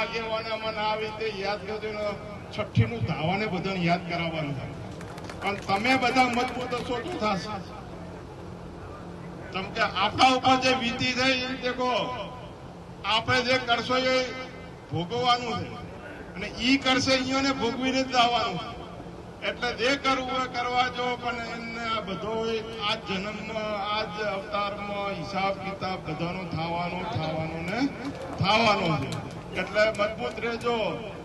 આગેવાને મને આવી રીતે યાદ કર્યું, છઠ્ઠીનું ધાવાને બધાને યાદ કરાવવાનું છે. પણ તમે બધા મજબૂત હશો તો થશે. કેમ કે આપણા ઉપર જે વીતી થઈ એ દેખો, આપણે જે કરશો એ ભોગવવાનું છે, અને ઈ કરશે અહીંયાને ભોગવીને જ આવવાનું છે. એટલે જે કરવું એ કરવા જો, પણ એને આ બધો આ જન્મમાં આ જ અવતારમાં હિસાબ કિતાબ બધાનો થવાનો છે. એટલે મજબૂત રહેજો.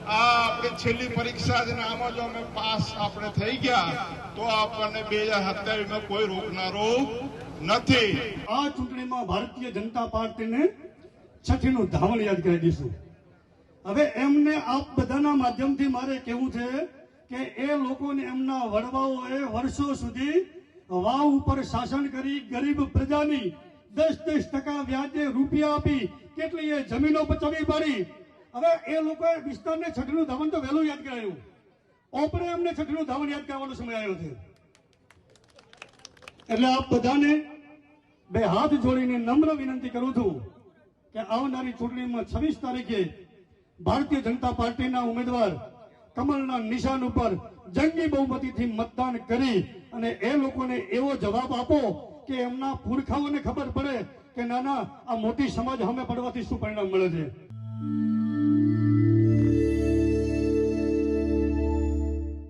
આ આપણી છેલ્લી પરીક્ષા છે ને આમાં જો અમે પાસ આપણે થઈ ગયા તો આપણને 2027 કોઈ રોકનારો નથી. આ ચૂંટણીમાં ભારતીય જનતા પાર્ટીને છઠ્ઠીનું ધાવણ યાદ કરી દઈશું. હવે એમને આપ બધાના માધ્યમથી મારે કહેવું છે કે એ લોકોને એમના વડવાઓએ વર્ષો સુધી વાવ ઉપર શાસન કરી ગરીબ પ્રજાની 10% વ્યાજે રૂપિયા આપી કેટલીય જમીનો બચાવી પાડી. હવે એ લોકોએ વિસ્તારને છઠ્ઠીનું ધાવણ તો વહેલું યાદ કરાયું. ઓપરે એમને છઠ્ઠીનું ધાવણ યાદ કરવાનો સમય આવ્યો છે. એટલે આપ બધાને બે હાથ જોડીને નમ્ર વિનંતી કરું છું કે આવનારી ચૂંટણીમાં 26 તારીખે ભારતીય જનતા પાર્ટીના ઉમેદવાર કમલના નિશાન ઉપર જંગી બહુમતીથી મતદાન કરી અને એ લોકોને એવો જવાબ આપો કે એમના પુરખાઓને ખબર પડે કે નાના આ મોટી સમાજ સામે પડવાથી શું પરિણામ મળે છે.